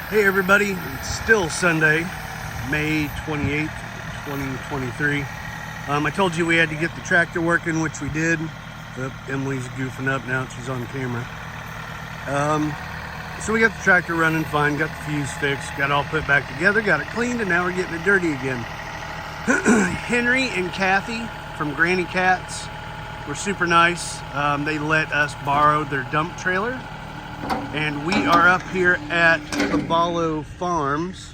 Hey everybody, it's still Sunday, May 28th, 2023. I told you we had to get the tractor working, which we did. Emily's goofing up now, she's on camera. So we got the tractor running fine, got the fuse fixed, got it all put back together, got it cleaned, and now we're getting it dirty again. Henry and Kathy from Granny Cats were super nice. They let us borrow their dump trailer. And we are up here at Cavallo Farms,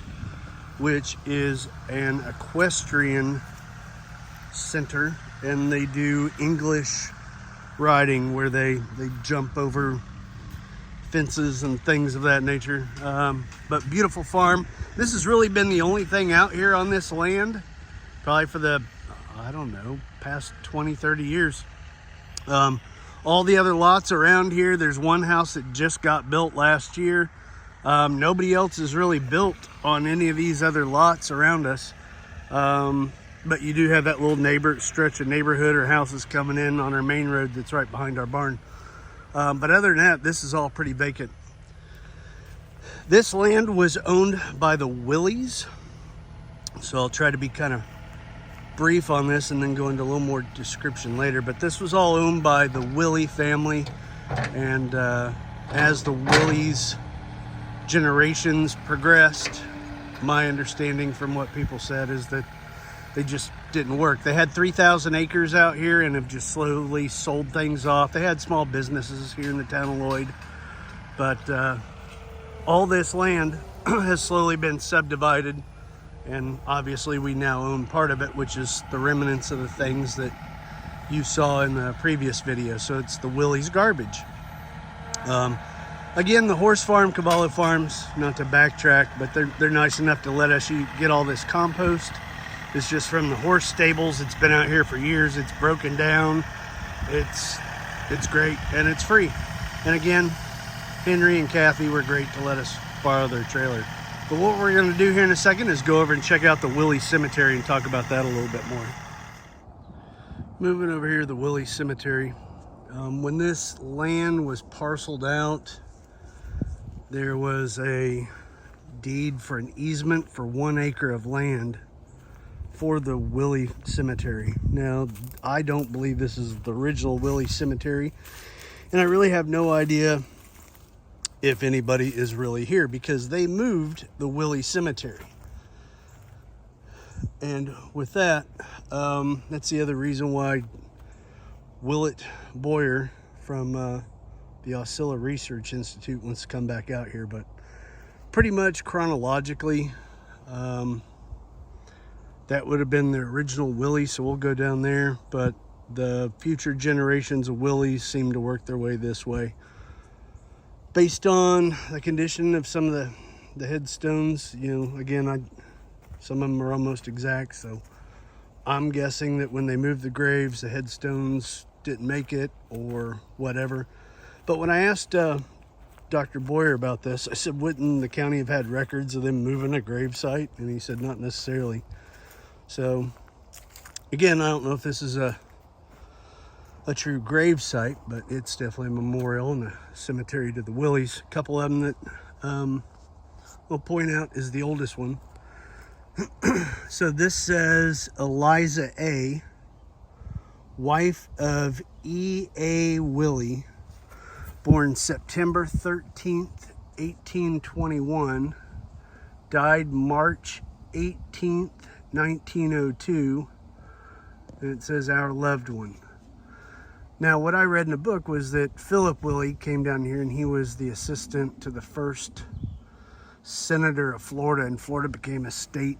which is an equestrian center, and they do English riding where they jump over fences and things of that nature. But beautiful farm. This has really been the only thing out here on this land, probably for the, I don't know, past 20, 30 years. All the other lots around here, there's one house that just got built last year. Nobody else is really built on any of these other lots around us. But you do have that little stretch of neighborhood or houses coming in on our main road that's right behind our barn. But other than that, this is all pretty vacant. This land was owned by the Willies. So I'll try to be kind of brief on this and then go into a little more description later, but this was all owned by the Willie family, and as the Willies generations progressed, my understanding from what people said is that they just didn't work. They had 3,000 acres out here and have just slowly sold things off. They had small businesses here in the town of Lloyd, but all this land has slowly been subdivided. And obviously we now own part of it, which is the remnants of the things that you saw in the previous video. So it's the Willie's garbage. Again, the horse farm, Cavallo Farms, not to backtrack, but they're nice enough to let us get all this compost. It's just from the horse stables. It's been out here for years. It's broken down. It's great, and it's free. And again, Henry and Kathy were great to let us borrow their trailer. But what we're going to do here in a second is go over and check out the Willie Cemetery and talk about that a little bit more. Moving over here to the Willie Cemetery. When this land was parceled out, there was a deed for an easement for 1 acre of land for the Willie Cemetery. Now, I don't believe this is the original Willie Cemetery, and I really have no idea if anybody is really here, because they moved the Willie Cemetery. And with that, that's the other reason why Willett Boyer from the Osceola Research Institute wants to come back out here. But pretty much chronologically, that would have been the original Willie, so we'll go down there. But the future generations of Willies seem to work their way this way. Based on the condition of some of the headstones, you know, again, some of them are almost exact, so I'm guessing that when they moved the graves, the headstones didn't make it or whatever. But when I asked Dr. Boyer about this, I said, wouldn't the county have had records of them moving a grave site? And he said, not necessarily. So, again, I don't know if this is a true grave site, but it's definitely a memorial and a cemetery to the Willies. A couple of them that we'll point out is the oldest one. So this says Eliza A., wife of E.A. Willie, born September 13th, 1821, died March 18th, 1902, and it says our loved one. Now, what I read in the book was that Philip Willie came down here and he was the assistant to the first senator of Florida, and Florida became a state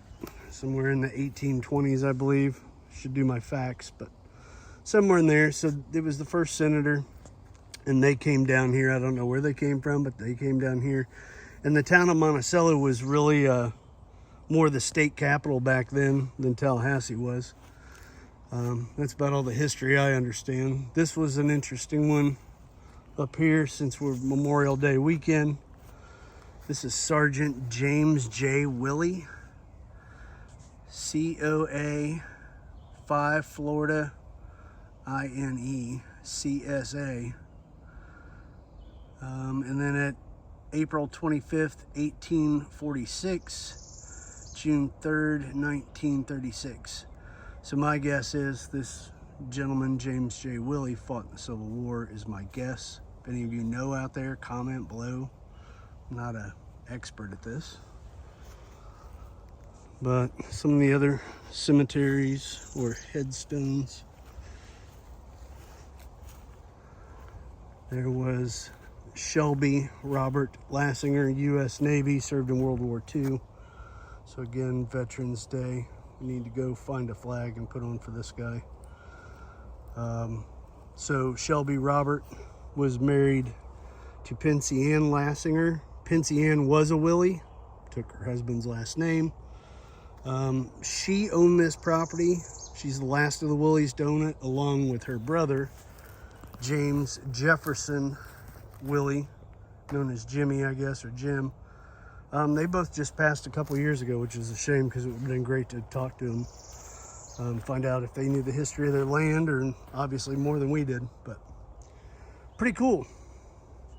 somewhere in the 1820s, I believe. Should do my facts, but somewhere in there. So it was the first senator, and they came down here. I don't know where they came from, but they came down here. And the town of Monticello was really more the state capital back then than Tallahassee was. That's about all the history I understand. This was an interesting one up here since we're Memorial Day weekend. This is Sergeant James J. Willie, COA 5 Florida INE CSA. And then at April 25th, 1846, June 3rd, 1936. So my guess is this gentleman, James J. Willie, fought in the Civil War is my guess. If any of you know out there, comment below. I'm not an expert at this. But some of the other cemeteries or headstones. There was Shelby Robert Lassinger, U.S. Navy, served in World War II. So again, Veterans Day. We need to go find a flag and put on for this guy. So Shelby Robert was married to Pincy Ann Lassinger. Pincy Ann was a Willie, took her husband's last name. She owned this property. She's the last of the Willies to own it, along with her brother, James Jefferson Willie, known as Jimmy, I guess, or Jim. They both just passed a couple years ago, which is a shame because it would have been great to talk to them. Find out if they knew the history of their land, or obviously more than we did, but pretty cool.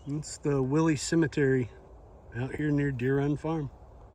It's the Willie Cemetery out here near Deer Run Farm.